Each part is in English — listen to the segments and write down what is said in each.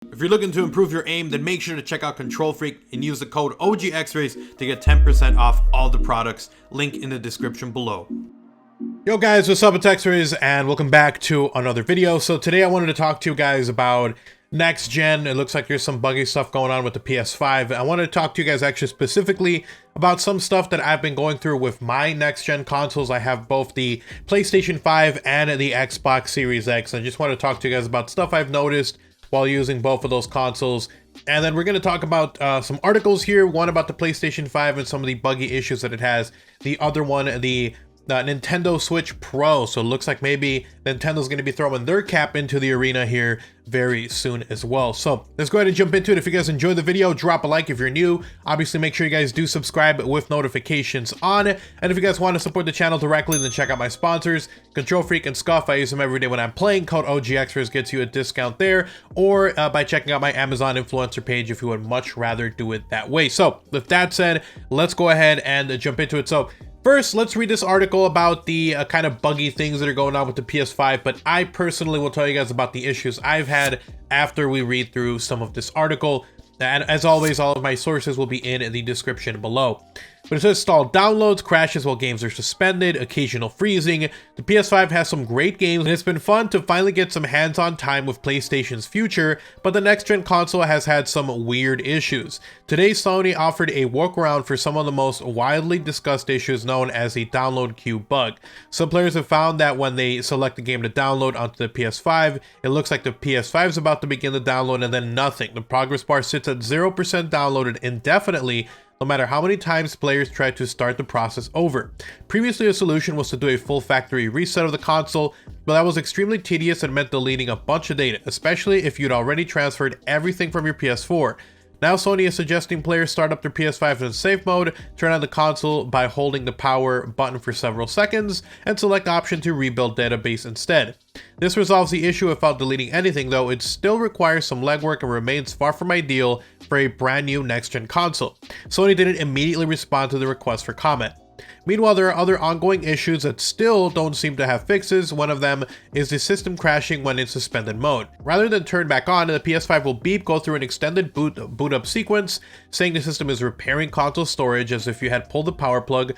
If you're looking to improve your aim, then make sure to check out Control Freak and use the code OGXRAYZ to get 10% off all the products. Link in the description below. Yo guys, what's up? It's XRAYZ and welcome back to another video. So today I wanted to talk to you guys about next gen. It looks like there's some buggy stuff going on with the PS5. I wanted to talk to you guys actually specifically about some stuff that I've been going through with my next gen consoles. I have both the PlayStation 5 and the Xbox Series X. I just want to talk to you guys about stuff I've noticed while using both of those consoles. And then we're going to talk about some articles here, one about the PlayStation 5 and some of the buggy issues that it has. The other one, the Nintendo Switch Pro. So it looks like maybe Nintendo's going to be throwing their cap into the arena here very soon as well. So let's go ahead and jump into it. If you guys enjoyed the video, drop a like if you're new. Obviously, make sure you guys do subscribe with notifications on. And if you guys want to support the channel directly, then check out my sponsors, Control Freak and Scuff. I use them every day when I'm playing. Code OGXRAYZ gets you a discount there, or by checking out my Amazon influencer page if you would much rather do it that way. So with that said, let's go ahead and jump into it. So first, let's read this article about the kind of buggy things that are going on with the PS5, but I personally will tell you guys about the issues I've had after we read through some of this article. And as always, all of my sources will be in the description below. But it says stalled downloads, crashes while games are suspended, occasional freezing. The PS5 has some great games, and it's been fun to finally get some hands-on time with PlayStation's future, but the next-gen console has had some weird issues. Today, Sony offered a workaround for some of the most widely discussed issues known as the download queue bug. Some players have found that when they select the game to download onto the PS5, it looks like the PS5 is about to begin the download and then nothing. The progress bar sits at 0% downloaded indefinitely, no matter how many times players try to start the process over. Previously, a solution was to do a full factory reset of the console, but that was extremely tedious and meant deleting a bunch of data, especially if you'd already transferred everything from your PS4. Now Sony is suggesting players start up their PS5 in safe mode, turn on the console by holding the power button for several seconds, and select the option to rebuild database instead. This resolves the issue without deleting anything, though it still requires some legwork and remains far from ideal for a brand new next-gen console. Sony didn't immediately respond to the request for comment. Meanwhile, there are other ongoing issues that still don't seem to have fixes. One of them is the system crashing when in suspended mode. Rather than turn back on, the PS5 will beep, go through an extended boot up sequence, saying the system is repairing console storage as if you had pulled the power plug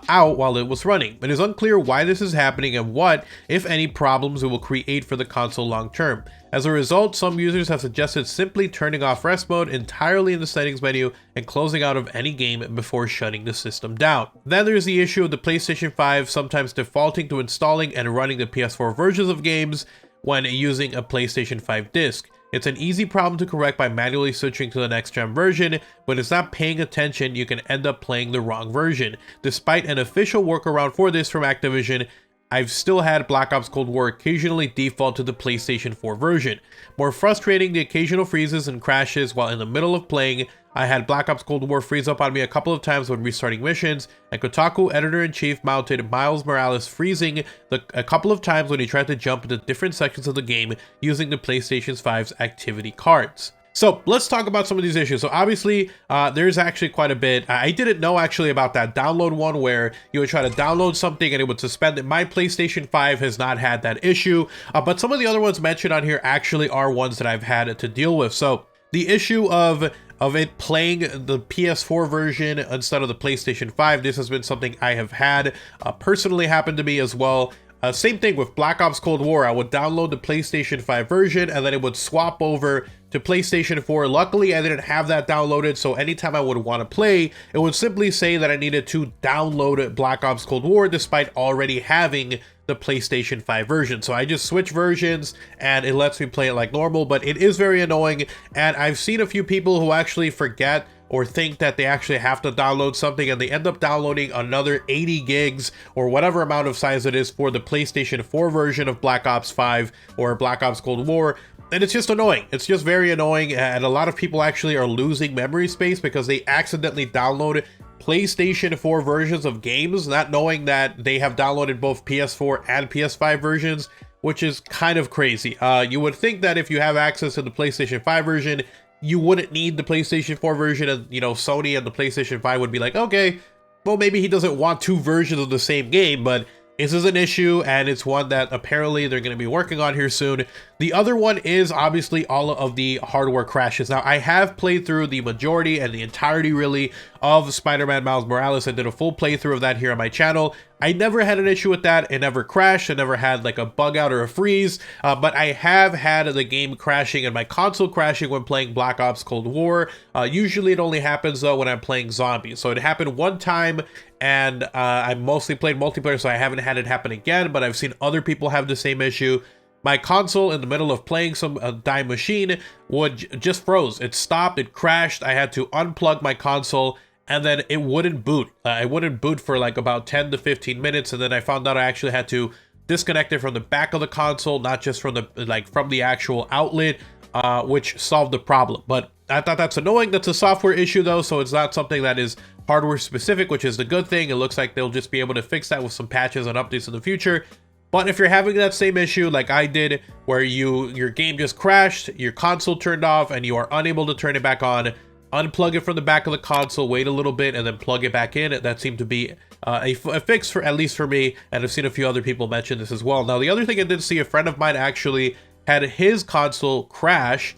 out while it was running. It is unclear why this is happening and what, if any, problems it will create for the console long term. As a result, some users have suggested simply turning off rest mode entirely in the settings menu and closing out of any game before shutting the system down. Then there's the issue of the PlayStation 5 sometimes defaulting to installing and running the PS4 versions of games when using a PlayStation 5 disc. It's an easy problem to correct by manually switching to the next gen version, but if it's not paying attention, you can end up playing the wrong version. Despite an official workaround for this from Activision, I've still had Black Ops Cold War occasionally default to the PlayStation 4 version. More frustrating, the occasional freezes and crashes while in the middle of playing. I had Black Ops Cold War freeze up on me a couple of times when restarting missions, and Kotaku editor-in-chief mounted Miles Morales freezing a couple of times when he tried to jump into different sections of the game using the PlayStation 5's activity cards. So let's talk about some of these issues. So obviously, there's actually quite a bit. I didn't know actually about that download one where you would try to download something and it would suspend it. My PlayStation 5 has not had that issue, but some of the other ones mentioned on here actually are ones that I've had to deal with. So the issue of it playing the PS4 version instead of the PlayStation 5, this has been something I have had personally happen to me as well. Same thing with Black Ops Cold War. I would download the PlayStation 5 version and then it would swap over to PlayStation 4. Luckily, I didn't have that downloaded, so anytime I would want to play, it would simply say that I needed to download Black Ops Cold War despite already having the PlayStation 5 version. So I just switch versions and it lets me play it like normal, but it is very annoying. And I've seen a few people who actually forget or think that they actually have to download something and they end up downloading another 80 gigs or whatever amount of size it is for the PlayStation 4 version of Black Ops 5 or Black Ops Cold War. And it's just annoying. It's just very annoying, and a lot of people actually are losing memory space because they accidentally download PlayStation 4 versions of games, not knowing that they have downloaded both PS4 and PS5 versions, which is kind of crazy. You would think that if you have access to the PlayStation 5 version, you wouldn't need the PlayStation 4 version, and Sony and the PlayStation 5 would be like, okay, well, maybe he doesn't want two versions of the same game, but This is an issue, and it's one that apparently they're going to be working on here soon. The other one is obviously all of the hardware crashes. Now, I have played through the majority and the entirety, really, of Spider-Man Miles Morales. I did a full playthrough of that here on my channel. I never had an issue with that. It never crashed. I never had like a bug out or a freeze, but I have had the game crashing and my console crashing when playing Black Ops Cold War. Usually it only happens though when I'm playing zombies. So it happened one time, and I mostly played multiplayer, so I haven't had it happen again, but I've seen other people have the same issue. My console, in the middle of playing some Time Machine, just froze. It stopped, it crashed. I had to unplug my console, and then it wouldn't boot. It wouldn't boot for like about 10 to 15 minutes, and then I found out I actually had to disconnect it from the back of the console, not just from the actual outlet, which solved the problem. But I thought that's annoying. That's a software issue though, so it's not something that is hardware specific, which is the good thing. It looks like they'll just be able to fix that with some patches and updates in the future. But if you're having that same issue like I did, where your game just crashed, your console turned off, and you are unable to turn it back on, unplug it from the back of the console, wait a little bit, and then plug it back in. That seemed to be a fix, for at least for me, and I've seen a few other people mention this as well. Now, the other thing I did see, a friend of mine actually had his console crash.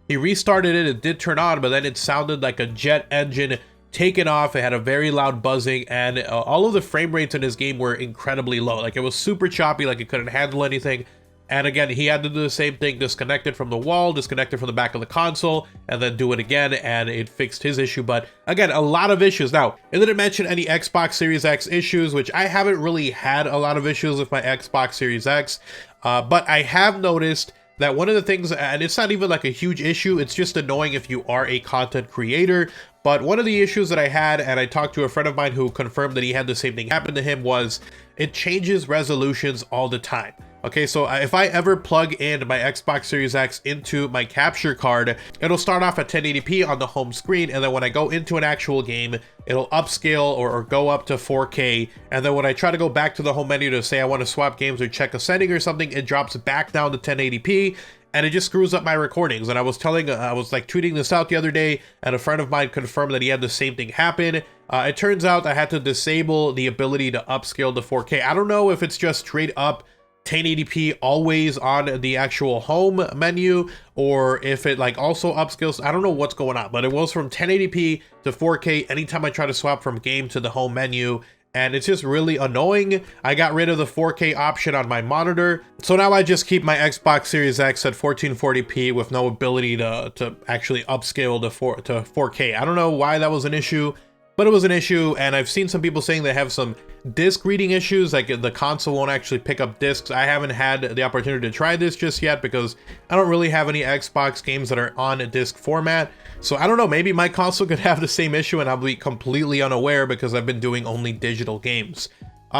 He restarted it, it did turn on, but then it sounded like a jet engine taken off. It had a very loud buzzing, and all of the frame rates in his game were incredibly low. Like, it was super choppy, like it couldn't handle anything. And again, he had to do the same thing, disconnected from the wall, disconnected from the back of the console, and then do it again, and it fixed his issue. But again, a lot of issues. Now, it didn't mention any Xbox Series X issues, which I haven't really had a lot of issues with my Xbox Series X, but I have noticed that one of the things, and it's not even like a huge issue, it's just annoying if you are a content creator, but one of the issues that I had, and I talked to a friend of mine who confirmed that he had the same thing happen to him, was it changes resolutions all the time. Okay, so if I ever plug in my Xbox Series X into my capture card, it'll start off at 1080p on the home screen, and then when I go into an actual game, it'll upscale or go up to 4K, and then when I try to go back to the home menu to say I want to swap games or check a setting or something, it drops back down to 1080p, and it just screws up my recordings. And I was like tweeting this out the other day, and a friend of mine confirmed that he had the same thing happen. It turns out I had to disable the ability to upscale to 4K. I don't know if it's just straight up 1080p always on the actual home menu, or if it like also upscales. I don't know what's going on, but it was from 1080p to 4K anytime I try to swap from game to the home menu, and it's just really annoying. I got rid of the 4K option on my monitor, so now I just keep my Xbox Series X at 1440p with no ability to actually upscale to 4K. I don't know why that was an issue, but it was an issue, and I've seen some people saying they have some disc reading issues, like the console won't actually pick up discs. I haven't had the opportunity to try this just yet because I don't really have any Xbox games that are on a disc format. So I don't know, maybe my console could have the same issue and I'll be completely unaware because I've been doing only digital games.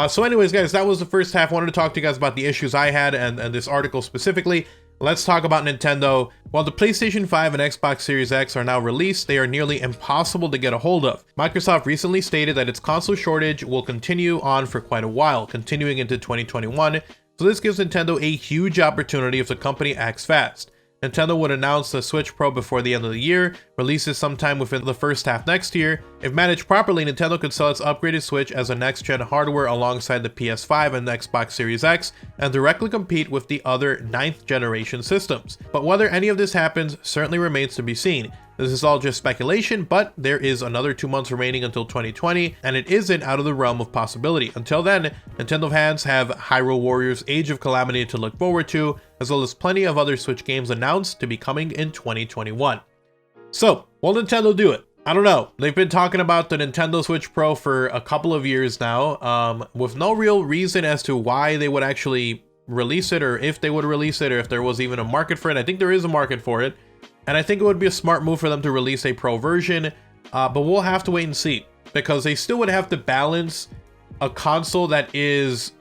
So anyways, guys, that was the first half. I wanted to talk to you guys about the issues I had and this article specifically. Let's talk about Nintendo. While the PlayStation 5 and Xbox Series X are now released, they are nearly impossible to get a hold of. Microsoft recently stated that its console shortage will continue on for quite a while, continuing into 2021, so this gives Nintendo a huge opportunity if the company acts fast. Nintendo would announce the Switch Pro before the end of the year, releases sometime within the first half next year. If managed properly, Nintendo could sell its upgraded Switch as a next-gen hardware alongside the PS5 and the Xbox Series X, and directly compete with the other 9th generation systems. But whether any of this happens certainly remains to be seen. This is all just speculation, but there is another 2 months remaining until 2020, and it isn't out of the realm of possibility. Until then, Nintendo fans have Hyrule Warriors Age of Calamity to look forward to, as well as plenty of other Switch games announced to be coming in 2021. So, will Nintendo do it? I don't know. They've been talking about the Nintendo Switch Pro for a couple of years now, with no real reason as to why they would actually release it, or if they would release it, or if there was even a market for it. I think there is a market for it. And I think it would be a smart move for them to release a Pro version, but we'll have to wait and see, because they still would have to balance a console that is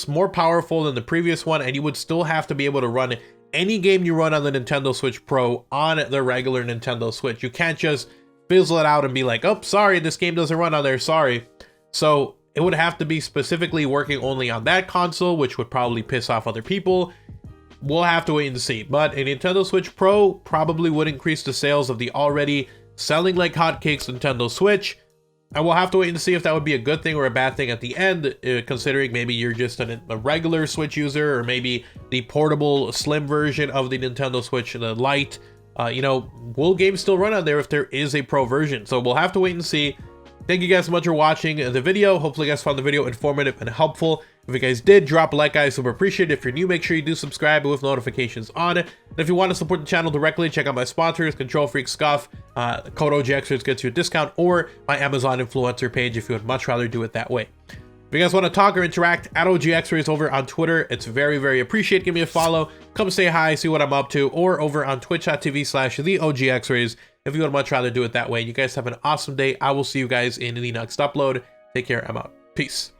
more powerful than the previous one, and you would still have to be able to run any game you run on the Nintendo Switch Pro on the regular Nintendo Switch. You can't just fizzle it out and be like, oh, sorry, this game doesn't run on there, sorry. So it would have to be specifically working only on that console, which would probably piss off other people. We'll have to wait and see, but a Nintendo Switch Pro probably would increase the sales of the already selling like hotcakes Nintendo Switch, I will have to wait and see if that would be a good thing or a bad thing at the end, considering maybe you're just a regular Switch user, or maybe the portable slim version of the Nintendo Switch, the Lite. You know, will games still run on there if there is a pro version? So we'll have to wait and see. Thank you guys so much for watching the video. Hopefully you guys found the video informative and helpful. If you guys did, drop a like, guys. Super appreciate it. If you're new, make sure you do subscribe with notifications on. And if you want to support the channel directly, check out my sponsors, Control Freak, Scuff. Code OGXRAYZ gets you a discount, or my Amazon influencer page if you would much rather do it that way. If you guys want to talk or interact, at OGXRAYZ over on Twitter, it's very, very appreciated. Give me a follow, come say hi, see what I'm up to, or over on twitch.tv/TheOGXRAYZ if you would much rather do it that way. You guys have an awesome day. I will see you guys in the next upload. Take care. I'm out. Peace.